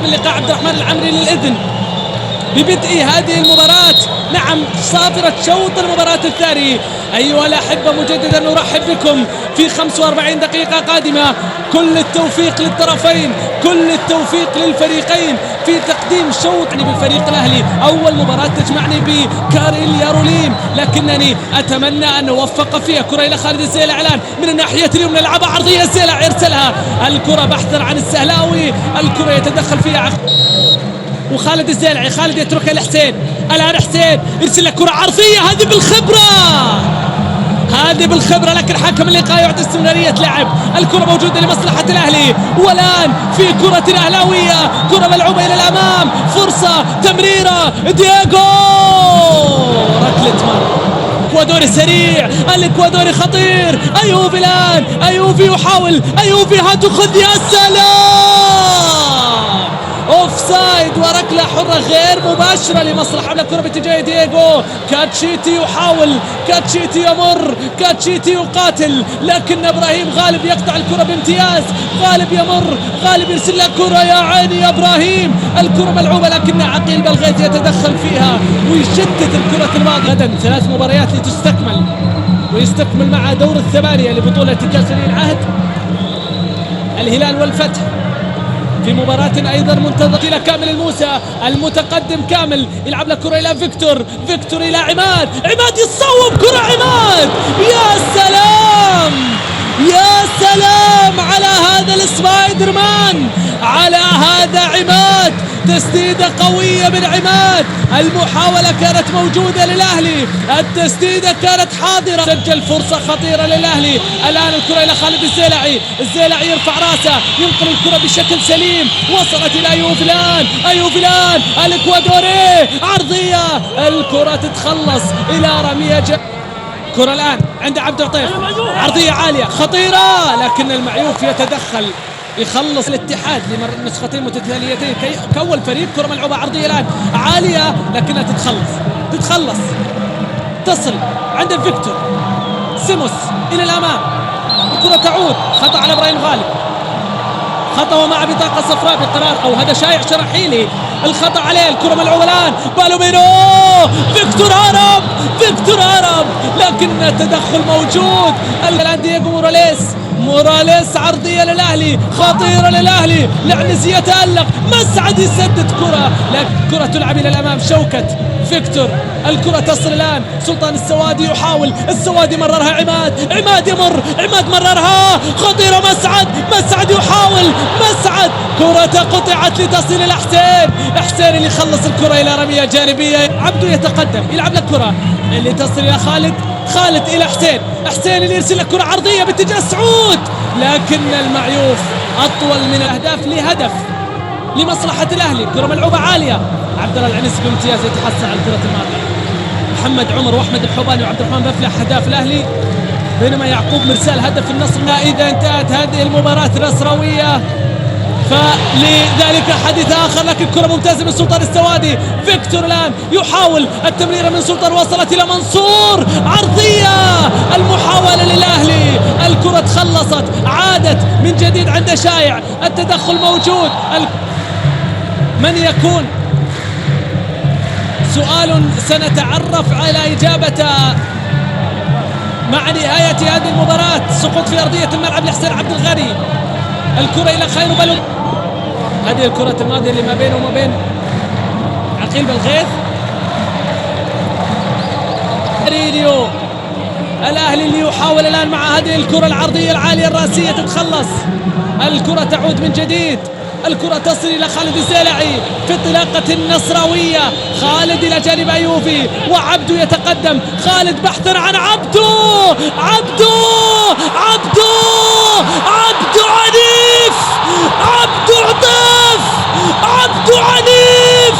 اللقاء عبد الرحمن العمري للإذن ببدء هذه المباراة. نعم، صافرة شوط المباراة الثاني. أيها الأحبة، مجددا نرحب بكم في 45 دقيقة قادمة. كل التوفيق للطرفين، كل التوفيق للفريقين في تقديم شوط بالفريق الأهلي. أول مباراة تجمعني بكاريل ياروليم، لكنني أتمنى أن نوفق فيها. كرة إلى خالد الزيلعي الآن من الناحية اليمنى، لعبة عرضية، الزيلعي يرسلها، الكرة بحثا عن السهلاوي، الكرة يتدخل فيها وخالد الزيلعي. خالد يتركها لحسين، الآن حسين يرسل لك كرة عرضية. هذه بالخبرة، لكن حكم اللقاء يعطي استمرارية لعب. الكرة موجودة لمصلحة الأهلي، والآن في كرة أهلاوية، كرة ملعوبة إلى الأمام، فرصة، تمريرة، دييغو، ركلة مرمى. الاكوادوري سريع، الاكوادوري خطير. ايوبي الآن، ايوبي يحاول، ايوبي هاتوا خذ، يا سلام، اوفسايد وركله حره غير مباشره لمصلحه الكره باتجاه دييغو. كاتشيتي يحاول، كاتشيتي يمر، كاتشيتي يقاتل، لكن ابراهيم غالب يقطع الكره بامتياز. غالب يمر، غالب يرسل لها كره، يا عيني يا ابراهيم، الكره ملعوبه لكن عقيل بلغيت يتدخل فيها ويشتت الكره الماضيه. غدا 3 مباريات لتستكمل، ويستكمل مع دور الثمانيه لبطوله كاس ولي العهد الهلال والفتح في مباراة أيضا منتظرة. إلى كامل الموسى المتقدم، كامل يلعب لك كرة إلى فيكتور، فيكتور إلى عماد، عماد يصوب كرة، عماد، يا سلام يا سلام على هذا السبايدر مان، على هذا عماد. تسديدة قوية من عماد، المحاولة كانت موجودة للأهلي، التسديدة كانت حاضرة، سجل فرصة خطيرة للأهلي. الآن الكرة إلى خالد الزيلعي، الزيلعي يرفع راسه، ينقل الكرة بشكل سليم، وصلت إلى أيوب الآن، أيوب الآن، الإكوادوري عرضية، الكرة تتخلص إلى رمية كرة الآن عند عبد العطيف، عرضية عالية خطيرة، لكن المعيوف يتدخل يخلص الاتحاد لنسختين متتاليتين كأول فريق. كرة ملعوبة عرضية الآن عالية، لكنها تتخلص تصل عند فيكتور سيموس إلى الأمام، الكرة تعود، خطأ على إبراهيم غالب، خطأ ومع بطاقة صفراء بقرار، أو هذا شائع شرحيلي، الخطأ عليه. الكرة ملعوبة الآن، بالومينو، فيكتور هرب، فيكتور هرب، لكن التدخل موجود. الآن دييغو موراليس عرضية للأهلي، خطيرة للأهلي، لعنزي يتألق، مسعد يسدد كرة، لكن كرة تلعب إلى الأمام. شوكت، فيكتور، الكرة تصل الآن، سلطان السوادي يحاول، السوادي مررها عماد يمر، عماد مررها، خطيرة، مسعد يحاول، مسعد، كرة قطعت لتصل إلى حسين اللي يخلص الكرة إلى رمية جانبية. عبدو يتقدم، يلعب لك كرة اللي تصل إلى خالد إلى حسين اللي يرسل لك كرة عرضية باتجاه سعود، لكن المعيوف أطول من الأهداف لهدف لمصلحة الأهلي. كرة ملعوبة عالية، عبد الله العنيسي بامتياز يتحصل على الكرة الماضية. محمد عمر وأحمد الحوباني وعبد الرحمن بفلح أهداف الأهلي، بينما يعقوب مرسال هدف النصر. إذا انتهت هذه المباراة نصراوية فلذلك حديث آخر، لكن كرة ممتازة من سلطان السوادي. فيكتور الآن يحاول التمريرة من سلطان، وصلت إلى منصور، عرضية، المحاولة للأهلي، الكرة تخلصت، عادت من جديد عند شايع، التدخل موجود. من يكون؟ سؤال سنتعرف على إجابته مع نهاية هذه المباراة. سقوط في أرضية الملعب لحسين عبد الغني، الكرة إلى خير بلو، هذه الكرة الماضية اللي ما بينه وما بين عقيل بالغيث. ريديو الأهلي اللي يحاول الآن مع هذه الكرة العرضية العالية الرأسية تتخلص، الكرة تعود من جديد، الكرة تصل إلى خالد الزيلعي في انطلاقة النصراوية. خالد إلى جانب أيوبي، وعبدو يتقدم، خالد بحثا عن عبدو عنيف، عبدو عنيف،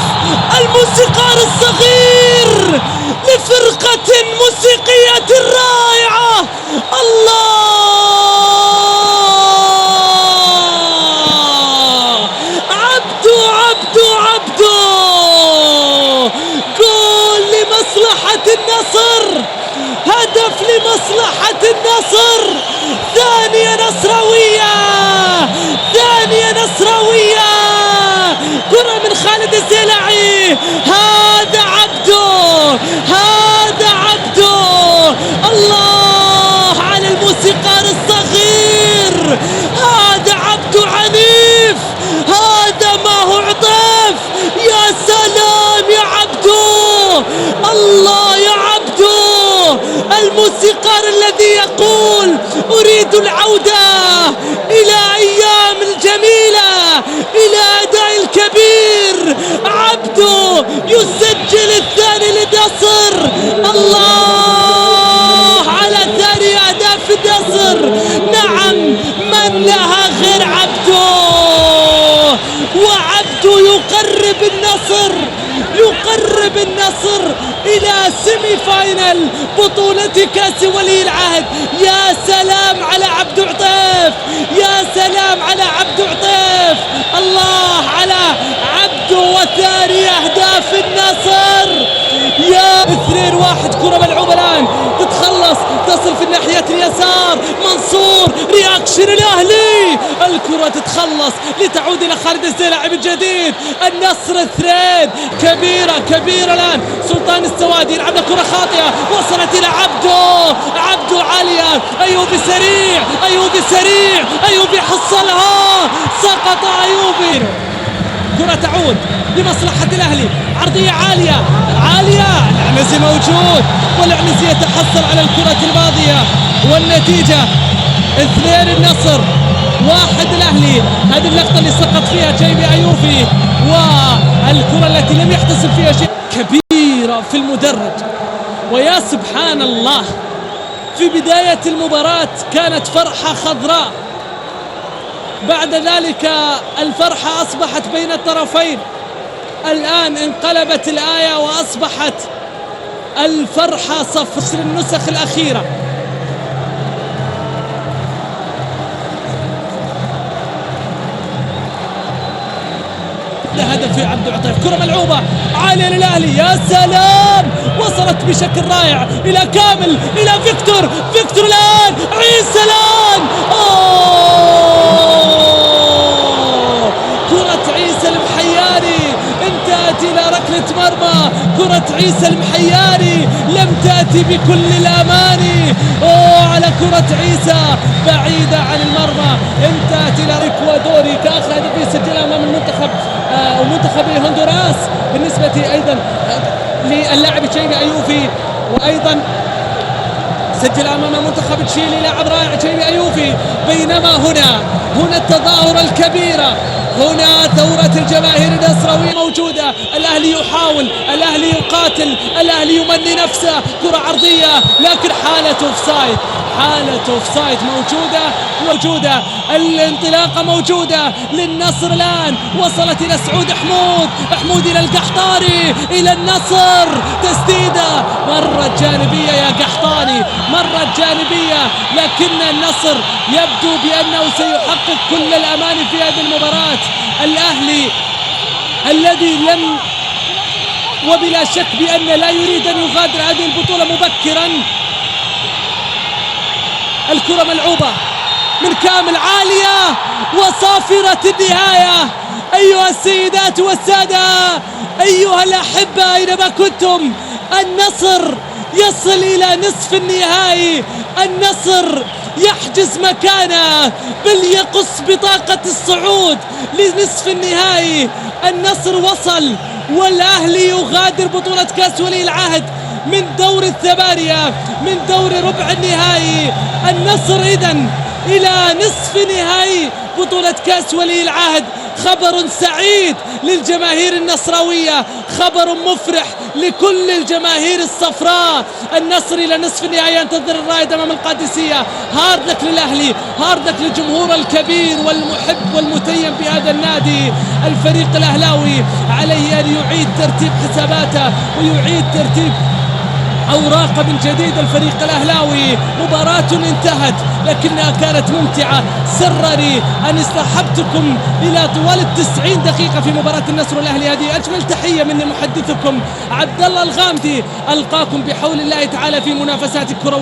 الموسيقار الصغير لفرقة موسيقية رائعة. عبدو جول لمصلحة النصر، هدف لمصلحة النصر، ثانية نصراوية كرة من خالد الزيلعي، هذا عبده، هذا عبده. الله على الموسيقار الصغير، هذا عبده عنيف، هذا ما هو عطيف. يا سلام يا عبده، الله يا عبده، الموسيقار الذي يقول أريد العودة إلى أيام الجميلة، إلى أداء الكبير. عبده يسجل الثاني للنصر. الله على ثاني أهداف النصر. نعم، من لها غير عبده؟ وعبده يقرب النصر، يقرب النصر إلى سيمي فاينل بطولة كأس ولي العهد. يا سلام على عبده عطيف، يا سلام على عبده عطيف. الله على عبده وثاني أهداف النصر. يا 2-1، كرة ملعوبة الآن تتخلص، تصل في الناحية اليسار. منصور، رياكشن الأهلي، الكرة تتخلص لتعود إلى خالد الزيلعي من جديد. النصر 2. كبيرة كبيرة الآن. سلطان السوادي يلعب له كرة خاطئة، وصلت إلى عبده، عبده عالية. أيوبي سريع، أيوبي سريع، أيوبي حصلها، سقط أيوبي. كرة تعود لمصلحة الأهلي، عرضية عالية عالية. العنزي موجود، والعنزي يتحصل على الكرة الماضية، والنتيجة 2 النصر 1 الأهلي. هذه اللقطة اللي سقط فيها جيمي أيوبي، والكرة التي لم يحتسب فيها شيء. كبيرة في المدرج. ويا سبحان الله، في بداية المباراة كانت فرحة خضراء، بعد ذلك الفرحة أصبحت بين الطرفين. الآن انقلبت الآية وأصبحت الفرحة صفر النسخ الأخيرة. هدف في عبده عطيف، كرة ملعوبة عالية للأهلي. يا سلام، وصلت بشكل رائع إلى كامل، إلى فيكتور. فيكتور الآن، عيسى الآن. كرة عيسى المحياني انتهت إلى ركلة مرمى. كرة عيسى المحياني لم تأتي بكل الأماني. على كرة عيسى بعيدة عن المرمى، انتهت إلى إكوادوري كآخر هدف يسجل أمام المنتخب ومنتخب هندوراس بالنسبة أيضا للاعب جيمي أيوبي، وأيضا سجل أمام منتخب تشيلي لاعب رائع جيمي أيوبي. بينما هنا التظاهرة الكبيرة، هنا ثورة الجماهير النصراوية موجودة. الأهلي يحاول، الأهلي يقاتل، الأهلي يمني نفسه. كرة عرضية لكن حالة اوفسايد، حالة اوفسايد موجودة. الانطلاقة موجودة للنصر الآن، وصلت إلى سعود حمود إلى القحطاني، إلى النصر. تسديدة مرة جانبية يا قحطاني، مرة جانبية، لكن النصر يبدو بأنه سيحقق كل الأماني في هذه المباراة. الأهلي الذي لم، وبلا شك بأن لا يريد أن يغادر هذه البطولة مبكرا. الكرة ملعوبة من كامل عالية، وصافرة النهاية. أيها السيدات والسادة، أيها الأحبة أينما كنتم، النصر يصل إلى نصف النهائي. النصر يحجز مكانه، بل يقص بطاقة الصعود لنصف النهائي. النصر وصل، والأهلي يغادر بطولة كأس ولي العهد من دور الثمانية، من دور ربع النهائي. النصر إذن إلى نصف نهائي بطولة كأس ولي العهد. خبر سعيد للجماهير النصراوية، خبر مفرح لكل الجماهير الصفراء. النصر إلى نصف النهائي ينتظر الرائد أمام القادسية. هارد لك للأهلي، هارد لك للجمهور الكبير والمحب والمتيم بهذا النادي. الفريق الأهلاوي عليه أن يعيد ترتيب حساباته ويعيد ترتيب أوراق من جديد. الفريق الأهلاوي مباراة انتهت لكنها كانت ممتعة. سرني أن اصطحبتكم إلى طوال 90 دقيقة في مباراة النصر والأهلي. هذه أجمل تحية من محدثكم عبد الله الغامدي. ألقاكم بحول الله تعالى في منافسات كروية.